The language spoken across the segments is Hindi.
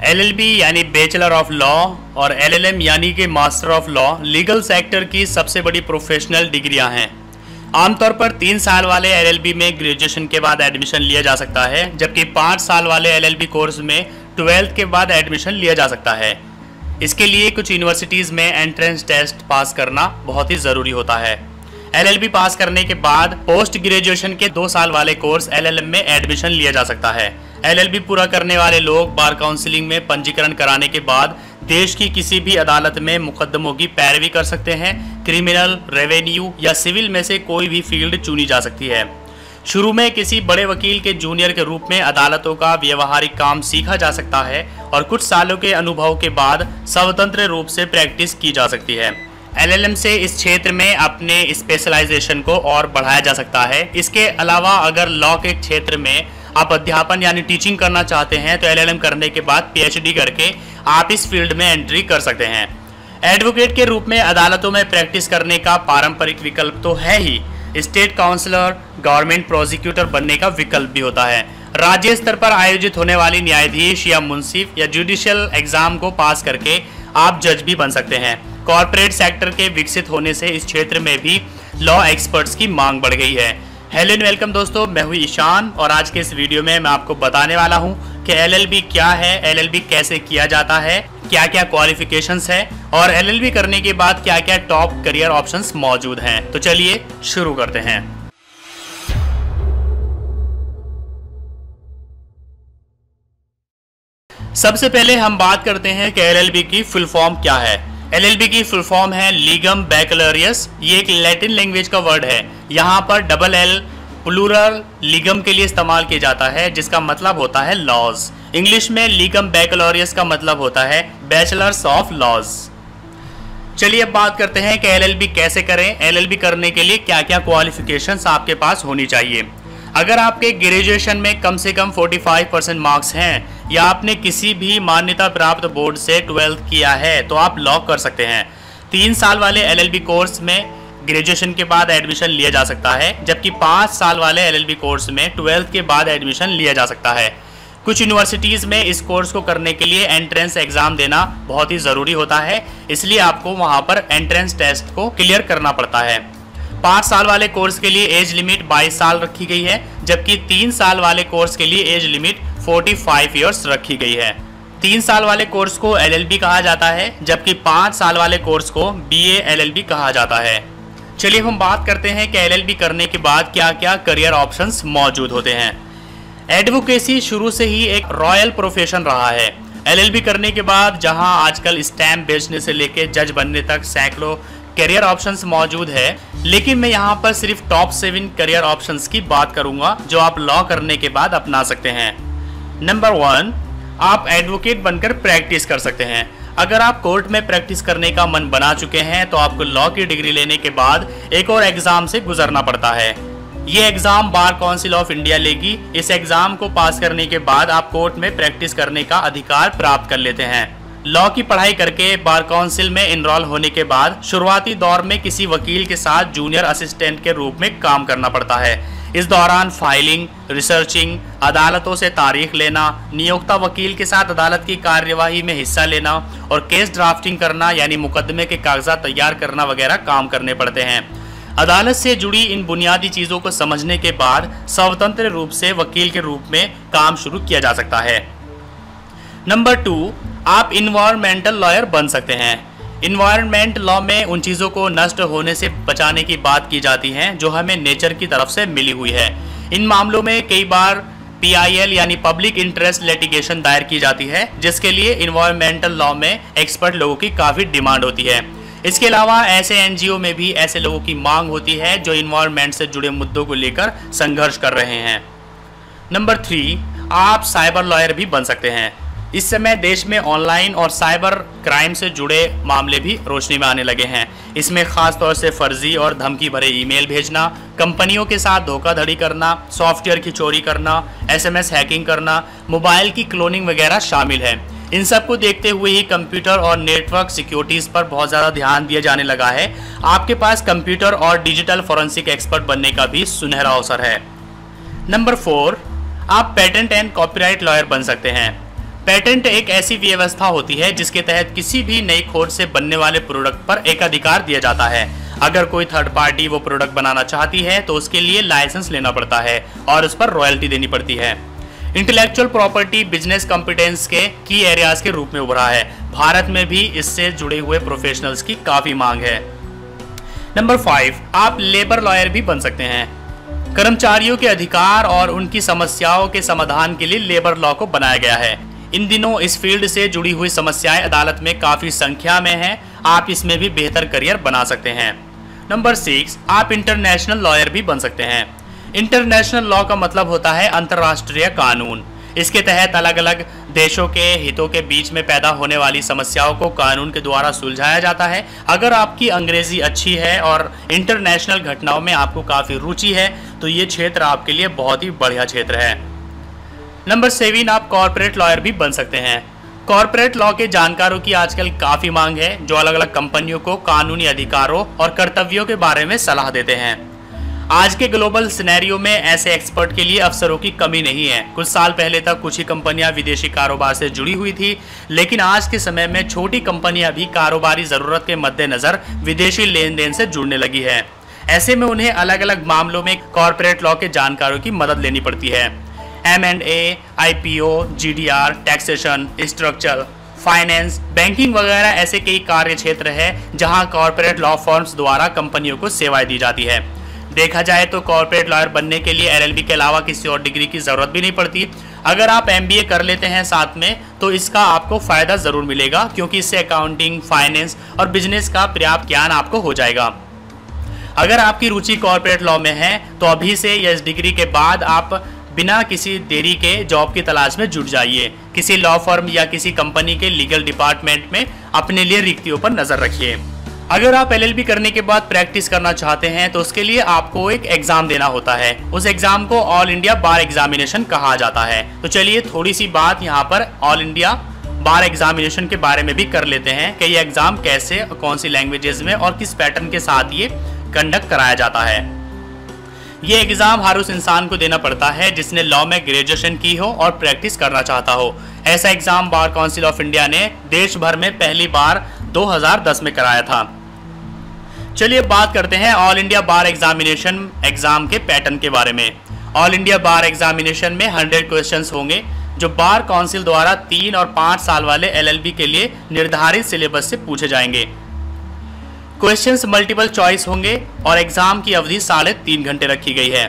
LLB यानी बैचलर ऑफ लॉ और LLM यानी कि master of law legal sector की सबसे बड़ी प्रोफेशनल डिग्रियां हैं। आमतौर पर 3 साल वाले LLB में ग्रेजुएशन के बाद एडमिशन लिया जा सकता है, जबकि 5 साल वाले LLB कोर्स में 12th के बाद एडमिशन लिया जा सकता है। इसके लिए कुछ यूनिवर्सिटीज़ में एंट्रेंस टेस्ट पास करना बहुत ही ज़रूरी होता है। LLB पास करने के बाद पोस्ट ग्रेजुएशन के 2 साल वाले कोर्स LLM में एडमिशन लिया जा सकता है। LLB पूरा करने वाले लोग बार काउंसिलिंग में पंजीकरण कराने के बाद देश की किसी भी अदालत में मुकदमों की पैरवी कर सकते हैं। क्रिमिनल, रेवेन्यू या सिविल में से कोई भी फील्ड चुनी जा सकती है। शुरू में किसी बड़े वकील के जूनियर के रूप में अदालतों का व्यवहारिक काम सीखा जा सकता है और कुछ सालों के अनुभव के बाद स्वतंत्र रूप से प्रैक्टिस की जा सकती है। LLM से इस क्षेत्र में अपने स्पेशलाइजेशन को और बढ़ाया जा सकता है। इसके अलावा अगर लॉ के क्षेत्र में आप अध्यापन यानी टीचिंग करना चाहते हैं तो LLM करने के बाद PhD करके आप इस फील्ड में एंट्री कर सकते हैं। एडवोकेट के रूप में अदालतों में प्रैक्टिस करने का पारंपरिक विकल्प तो है ही, स्टेट काउंसलर, गवर्नमेंट प्रोसिक्यूटर बनने का विकल्प भी होता है। राज्य स्तर पर आयोजित होने वाली न्यायाधीश या मुंसिफ या जुडिशियल एग्जाम को पास करके आप जज भी बन सकते हैं। कॉर्पोरेट सेक्टर के विकसित होने से इस क्षेत्र में भी लॉ एक्सपर्ट्स की मांग बढ़ गई है। हेलो एंड वेलकम दोस्तों, मैं हूं ईशान और आज के इस वीडियो में मैं आपको बताने वाला हूं कि LLB क्या है, LLB कैसे किया जाता है, क्या क्या क्वालिफिकेशंस है और LLB करने के बाद क्या क्या टॉप करियर ऑप्शंस मौजूद हैं। तो चलिए शुरू करते हैं। सबसे पहले हम बात करते हैं कि LLB की फुल फॉर्म क्या है। LLB की फुल फॉर्म है लीगम बैकलॉरियस। ये एक लैटिन लैंग्वेज का वर्ड है। यहाँ पर डबल L प्लूरल लीगम के लिए इस्तेमाल किया जाता है, जिसका मतलब होता है लॉज। इंग्लिश में लीगम बैकलॉरियस का मतलब होता है बैचलर्स ऑफ लॉज। चलिए अब बात करते हैं कि LLB कैसे करें। LLB करने के लिए क्या क्या क्वालिफिकेशंस आपके पास होनी चाहिए। अगर आपके ग्रेजुएशन में कम से कम 45% मार्क्स हैं या आपने किसी भी मान्यता प्राप्त बोर्ड से 12th किया है तो आप लॉक कर सकते हैं। 3 साल वाले LLB कोर्स में ग्रेजुएशन के बाद एडमिशन लिया जा सकता है, जबकि 5 साल वाले LLB कोर्स में 12th के बाद एडमिशन लिया जा सकता है। कुछ यूनिवर्सिटीज़ में इस कोर्स को करने के लिए एंट्रेंस एग्जाम देना बहुत ही ज़रूरी होता है, इसलिए आपको वहाँ पर एंट्रेंस टेस्ट को क्लियर करना पड़ता है। 5 साल वाले कोर्स के लिए एज लिमिट 22 साल रखी गई है, जबकि 3 साल वाले कोर्स के लिए एज लिमिट 45 ईयर्स रखी गई है। 3 साल वाले कोर्स को LLB कहा जाता है, जबकि 5 साल वाले कोर्स को BA LLB कहा जाता है। चलिए हम बात करते हैं कि LLB करने के बाद क्या क्या करियर ऑप्शंस मौजूद होते हैं। एडवोकेसी शुरू से ही एक रॉयल प्रोफेशन रहा है। LLB करने के बाद जहां आजकल स्टैम्प बेचने से लेकर जज बनने तक सैकड़ों करियर ऑप्शंस मौजूद है, लेकिन मैं यहाँ पर सिर्फ टॉप 7 करियर ऑप्शंस की बात करूंगा जो आप लॉ करने के बाद अपना सकते हैं। नंबर 1, आप एडवोकेट बनकर प्रैक्टिस कर सकते हैं। अगर आप कोर्ट में प्रैक्टिस करने का मन बना चुके हैं तो आपको लॉ की डिग्री लेने के बाद एक और एग्जाम से गुजरना पड़ता है। ये exam bar council of India लेगी। इस एग्जाम को पास करने के बाद आप कोर्ट में प्रैक्टिस करने का अधिकार प्राप्त कर लेते हैं। लॉ की पढ़ाई करके बार काउंसिल में इनरोल होने के बाद शुरुआती दौर में किसी वकील के साथ जूनियर असिस्टेंट के रूप में काम करना पड़ता है। इस दौरान फाइलिंग, रिसर्चिंग, अदालतों से तारीख लेना, नियोक्ता वकील के साथ अदालत की कार्यवाही में हिस्सा लेना और केस ड्राफ्टिंग करना यानी मुकदमे के कागजात तैयार करना वगैरह काम करने पड़ते हैं। अदालत से जुड़ी इन बुनियादी चीज़ों को समझने के बाद स्वतंत्र रूप से वकील के रूप में काम शुरू किया जा सकता है। नंबर 2, आप इन्वायरमेंटल लॉयर बन सकते हैं। इन्वायरमेंट लॉ में उन चीज़ों को नष्ट होने से बचाने की बात की जाती है जो हमें नेचर की तरफ से मिली हुई है। इन मामलों में कई बार PIL यानी पब्लिक इंटरेस्ट लिटिगेशन दायर की जाती है, जिसके लिए इन्वायरमेंटल लॉ में एक्सपर्ट लोगों की काफ़ी डिमांड होती है। इसके अलावा ऐसे NGO में भी ऐसे लोगों की मांग होती है जो इन्वायरमेंट से जुड़े मुद्दों को लेकर संघर्ष कर रहे हैं। नंबर 3, आप साइबर लॉयर भी बन सकते हैं। इस समय देश में ऑनलाइन और साइबर क्राइम से जुड़े मामले भी रोशनी में आने लगे हैं। इसमें खास तौर से फर्जी और धमकी भरे ईमेल भेजना, कंपनियों के साथ धोखाधड़ी करना, सॉफ्टवेयर की चोरी करना, SMS हैकिंग करना, मोबाइल की क्लोनिंग वगैरह शामिल है। इन सब को देखते हुए ही कंप्यूटर और नेटवर्क सिक्योरिटीज़ पर बहुत ज़्यादा ध्यान दिया जाने लगा है। आपके पास कंप्यूटर और डिजिटल फॉरेंसिक एक्सपर्ट बनने का भी सुनहरा अवसर है। नंबर 4, आप पेटेंट एंड कॉपीराइट लॉयर बन सकते हैं। पेटेंट एक ऐसी व्यवस्था होती है जिसके तहत किसी भी नई खोज से बनने वाले प्रोडक्ट पर एकाधिकार दिया जाता है। अगर कोई थर्ड पार्टी वो प्रोडक्ट बनाना चाहती है तो उसके लिए लाइसेंस लेना पड़ता है और उस पर रॉयल्टी देनी पड़ती है। इंटेलेक्चुअल प्रॉपर्टी बिजनेस कॉम्पिटेंस के की एरियाज के रूप में उभरा है। भारत में भी इससे जुड़े हुए प्रोफेशनल्स की काफी मांग है। नंबर 5, आप लेबर लॉयर भी बन सकते हैं। कर्मचारियों के अधिकार और उनकी समस्याओं के समाधान के लिए लेबर लॉ को बनाया गया है। इन दिनों इस फील्ड से जुड़ी हुई समस्याएं अदालत में काफी संख्या में हैं। आप इसमें भी बेहतर करियर बना सकते हैं। नंबर 6, आप इंटरनेशनल लॉयर भी बन सकते हैं। इंटरनेशनल लॉ का मतलब होता है अंतर्राष्ट्रीय कानून। इसके तहत अलग अलग देशों के हितों के बीच में पैदा होने वाली समस्याओं को कानून के द्वारा सुलझाया जाता है। अगर आपकी अंग्रेजी अच्छी है और इंटरनेशनल घटनाओं में आपको काफ़ी रुचि है तो ये क्षेत्र आपके लिए बहुत ही बढ़िया क्षेत्र है। नंबर 7, आप कॉर्पोरेट लॉयर भी बन सकते हैं। कॉर्पोरेट लॉ के जानकारों की आजकल काफ़ी मांग है जो अलग अलग कंपनियों को कानूनी अधिकारों और कर्तव्यों के बारे में सलाह देते हैं। आज के ग्लोबल सिनेरियो में ऐसे एक्सपर्ट के लिए अवसरों की कमी नहीं है। कुछ साल पहले तक कुछ ही कंपनियां विदेशी कारोबार से जुड़ी हुई थी, लेकिन आज के समय में छोटी कंपनियां भी कारोबारी ज़रूरत के मद्देनज़र विदेशी लेन देन से जुड़ने लगी है। ऐसे में उन्हें अलग अलग मामलों में कॉर्पोरेट लॉ के जानकारों की मदद लेनी पड़ती है। M&A, IPO, GDR, taxation, structure, finance, banking वगैरह ऐसे कई कार्य क्षेत्र है जहां कॉर्पोरेट लॉ फर्म्स द्वारा कंपनियों को सेवाएं दी जाती है। देखा जाए तो कॉर्पोरेट लॉयर बनने के लिए LLB के अलावा किसी और डिग्री की ज़रूरत भी नहीं पड़ती। अगर आप MBA कर लेते हैं साथ में तो इसका आपको फ़ायदा ज़रूर मिलेगा, क्योंकि इससे अकाउंटिंग, फाइनेंस और बिजनेस का पर्याप्त ज्ञान आपको हो जाएगा। अगर आपकी रुचि कॉर्पोरेट लॉ में है तो अभी से या इस डिग्री के बाद आप बिना किसी देरी के जॉब की तलाश में जुट जाइए। किसी लॉ फर्म या किसी कंपनी के लीगल डिपार्टमेंट में अपने लिए रिक्तियों पर नज़र रखिए। अगर आप LLB करने के बाद प्रैक्टिस करना चाहते हैं तो उसके लिए आपको एक एग्ज़ाम देना होता है। उस एग्ज़ाम को ऑल इंडिया बार एग्जामिनेशन कहा जाता है। तो चलिए थोड़ी सी बात यहाँ पर ऑल इंडिया बार एग्जामिनेशन के बारे में भी कर लेते हैं कि ये एग्ज़ाम कैसे, कौन सी लैंग्वेजेस में और किस पैटर्न के साथ ये कंडक्ट कराया जाता है। ये एग्ज़ाम हर उस इंसान को देना पड़ता है जिसने लॉ में ग्रेजुएशन की हो और प्रैक्टिस करना चाहता हो। ऐसा exam bar council of India ने देश भर में पहली बार 2010 में कराया था। चलिए बात करते हैं ऑल इंडिया बार एग्जामिनेशन एग्ज़ाम के पैटर्न के बारे में। ऑल इंडिया बार एग्जामिनेशन में 100 क्वेश्चंस होंगे जो बार काउंसिल द्वारा 3 और 5 साल वाले LLB के लिए निर्धारित सिलेबस से पूछे जाएंगे। क्वेश्चंस मल्टीपल चॉइस होंगे और एग्जाम की अवधि 3.5 घंटे रखी गई है।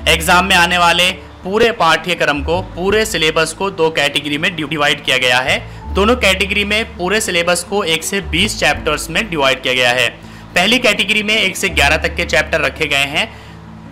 एग्जाम में आने वाले पूरे पाठ्यक्रम को, पूरे सिलेबस को 2 कैटेगरी में डिवाइड किया गया है। दोनों कैटेगरी में पूरे सिलेबस को 1 से 20 चैप्टर्स में डिवाइड किया गया है। पहली कैटेगरी में 1 से 11 तक के चैप्टर रखे गए हैं,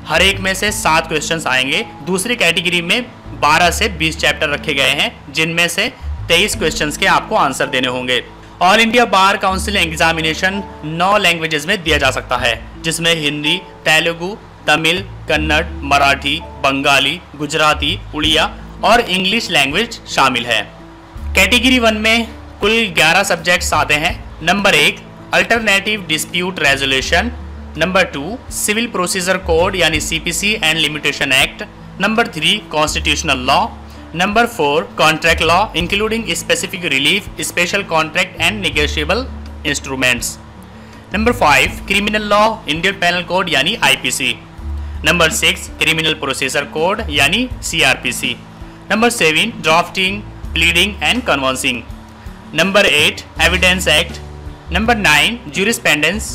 हर एक में से 7 क्वेश्चंस आएंगे। दूसरी कैटेगरी में 12 से 20 चैप्टर रखे गए हैं जिनमें से 23 क्वेश्चंस के आपको आंसर देने होंगे। All India bar council examination 9 languages में दिया जा सकता है, जिसमें हिंदी, तेलुगु, तमिल, कन्नड़, मराठी, बंगाली, गुजराती, उड़िया और इंग्लिश लैंग्वेज शामिल है। कैटेगरी 1 में कुल 11 सब्जेक्ट्स आते हैं। Number 1 alternative dispute resolution, number 2 civil procedure code यानी CPC and limitation act, number 3 constitutional law, number 4 contract law including specific relief, special contract and negotiable instruments, number 5 criminal law, Indian penal code यानी IPC, number 6 criminal procedure code यानी CRPC, number 7 drafting, pleading and conveyancing, number 8 evidence act, number 9 jurisprudence,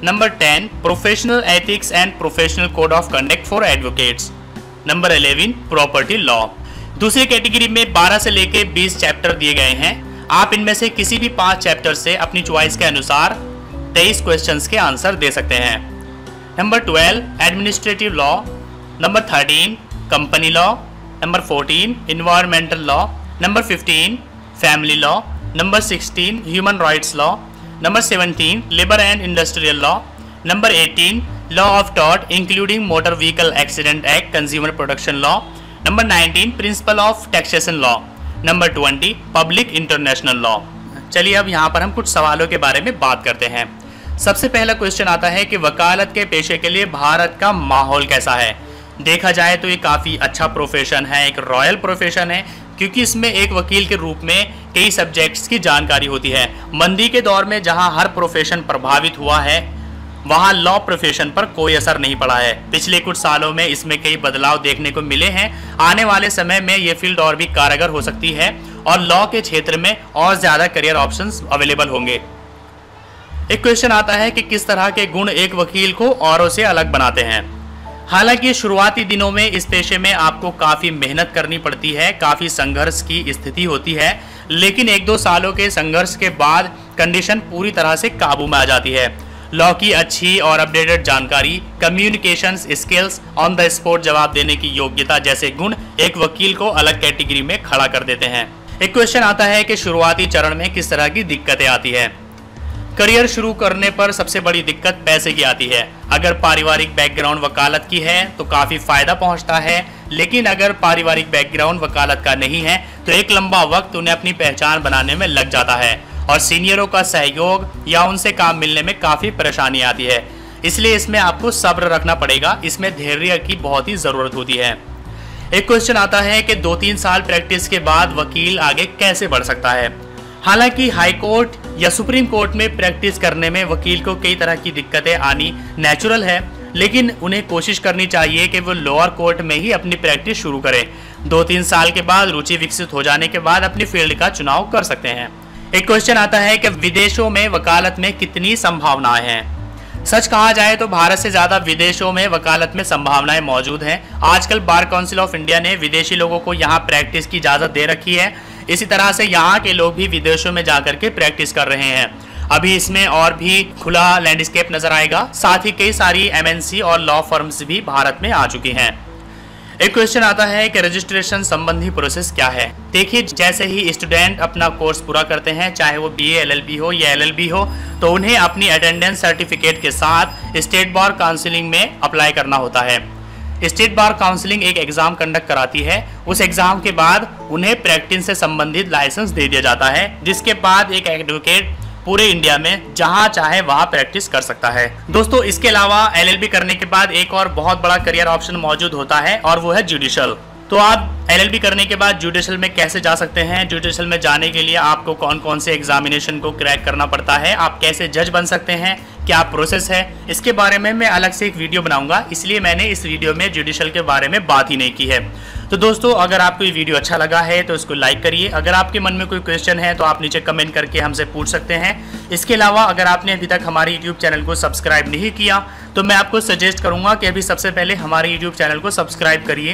number 10 professional ethics and professional code of conduct for advocates, number 11 property law. दूसरी कैटेगरी में 12 से लेके 20 चैप्टर दिए गए हैं। आप इनमें से किसी भी 5 चैप्टर से अपनी चॉइस के अनुसार 23 क्वेश्चंस के आंसर दे सकते हैं। Number 12 administrative law, number 13 company law, number 14 environmental law, number 15 family law, number 16 human rights law, number 17 labour and industrial law, number 18 law of tort including motor vehicle accident act, consumer protection law, number 19 principle of taxation law, number 20 public international law. चलिए अब यहाँ पर हम कुछ सवालों के बारे में बात करते हैं। सबसे पहला क्वेश्चन आता है कि वकालत के पेशे के लिए भारत का माहौल कैसा है। देखा जाए तो ये काफ़ी अच्छा प्रोफेशन है, एक रॉयल प्रोफेशन है, क्योंकि इसमें एक वकील के रूप में कई सब्जेक्ट्स की जानकारी होती है। मंदी के दौर में जहां हर प्रोफेशन प्रभावित हुआ है, वहां लॉ प्रोफेशन पर कोई असर नहीं पड़ा है। पिछले कुछ सालों में इसमें कई बदलाव देखने को मिले हैं। आने वाले समय में ये फील्ड और भी कारगर हो सकती है और लॉ के क्षेत्र में और ज्यादा करियर ऑप्शंस अवेलेबल होंगे। एक क्वेश्चन आता है कि किस तरह के गुण एक वकील को औरों से अलग बनाते हैं। हालांकि शुरुआती दिनों में इस पेशे में आपको काफी मेहनत करनी पड़ती है, काफी संघर्ष की स्थिति होती है, लेकिन 1-2 सालों के संघर्ष के बाद कंडीशन पूरी तरह से काबू में आ जाती है। लॉ की अच्छी और अपडेटेड जानकारी, communications skills, on the spot जवाब देने की योग्यता जैसे गुण एक वकील को अलग कैटेगरी में खड़ा कर देते हैं। एक क्वेश्चन आता है कि शुरुआती चरण में किस तरह की दिक्कतें आती है। करियर शुरू करने पर सबसे बड़ी दिक्कत पैसे की आती है। अगर पारिवारिक बैकग्राउंड वकालत की है तो काफ़ी फ़ायदा पहुंचता है, लेकिन अगर पारिवारिक बैकग्राउंड वकालत का नहीं है तो एक लंबा वक्त उन्हें अपनी पहचान बनाने में लग जाता है और सीनियरों का सहयोग या उनसे काम मिलने में काफ़ी परेशानी आती है। इसलिए इसमें आपको सब्र रखना पड़ेगा, इसमें धैर्य की बहुत ही ज़रूरत होती है। एक क्वेश्चन आता है कि 2-3 साल प्रैक्टिस के बाद वकील आगे कैसे बढ़ सकता है। हालांकि हाई कोर्ट या सुप्रीम कोर्ट में प्रैक्टिस करने में वकील को कई तरह की दिक्कतें आनी नेचुरल है, लेकिन उन्हें कोशिश करनी चाहिए कि वो लोअर कोर्ट में ही अपनी प्रैक्टिस शुरू करें। 2-3 साल के बाद रुचि विकसित हो जाने के बाद अपनी फील्ड का चुनाव कर सकते हैं। एक क्वेश्चन आता है कि विदेशों में वकालत में कितनी संभावनाएं हैं। सच कहा जाए तो भारत से ज्यादा विदेशों में वकालत में संभावनाएं मौजूद हैं। आजकल बार काउंसिल ऑफ इंडिया ने विदेशी लोगों को यहाँ प्रैक्टिस की इजाजत दे रखी है। इसी तरह से यहाँ के लोग भी विदेशों में जाकर के प्रैक्टिस कर रहे हैं। अभी इसमें और भी खुला लैंडस्केप नजर आएगा। साथ ही कई सारी MNC और लॉ फर्म्स भी भारत में आ चुकी हैं। एक क्वेश्चन आता है कि रजिस्ट्रेशन संबंधी प्रोसेस क्या है। देखिए, जैसे ही स्टूडेंट अपना कोर्स पूरा करते हैं, चाहे वो BA LLB हो या LLB हो, तो उन्हें अपनी अटेंडेंस सर्टिफिकेट के साथ स्टेट बार काउंसिलिंग में अप्लाई करना होता है। स्टेट बार काउंसिलिंग एक एग्जाम कंडक्ट कराती है। उस एग्जाम के बाद उन्हें प्रैक्टिस से संबंधित लाइसेंस दे दिया जाता है, जिसके बाद एक एडवोकेट पूरे इंडिया में जहां चाहे वहां प्रैक्टिस कर सकता है। दोस्तों, इसके अलावा LLB करने के बाद एक और बहुत बड़ा करियर ऑप्शन मौजूद होता है और वो है जुडिशल। तो आप LLB करने के बाद जुडिशल में कैसे जा सकते हैं, जुडिशल में जाने के लिए आपको कौन कौन से एग्जामिनेशन को क्रैक करना पड़ता है, आप कैसे जज बन सकते हैं, क्या प्रोसेस है, इसके बारे में मैं अलग से एक वीडियो बनाऊंगा। इसलिए मैंने इस वीडियो में जुडिशल के बारे में बात ही नहीं की है। तो दोस्तों, अगर आपको ये वीडियो अच्छा लगा है तो इसको लाइक करिए। अगर आपके मन में कोई क्वेश्चन है तो आप नीचे कमेंट करके हमसे पूछ सकते हैं। इसके अलावा अगर आपने अभी तक हमारे YouTube चैनल को सब्सक्राइब नहीं किया तो मैं आपको सजेस्ट करूंगा कि अभी सबसे पहले हमारे YouTube चैनल को सब्सक्राइब करिए,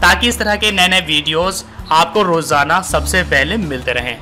ताकि इस तरह के नए नए वीडियोस आपको रोजाना सबसे पहले मिलते रहें।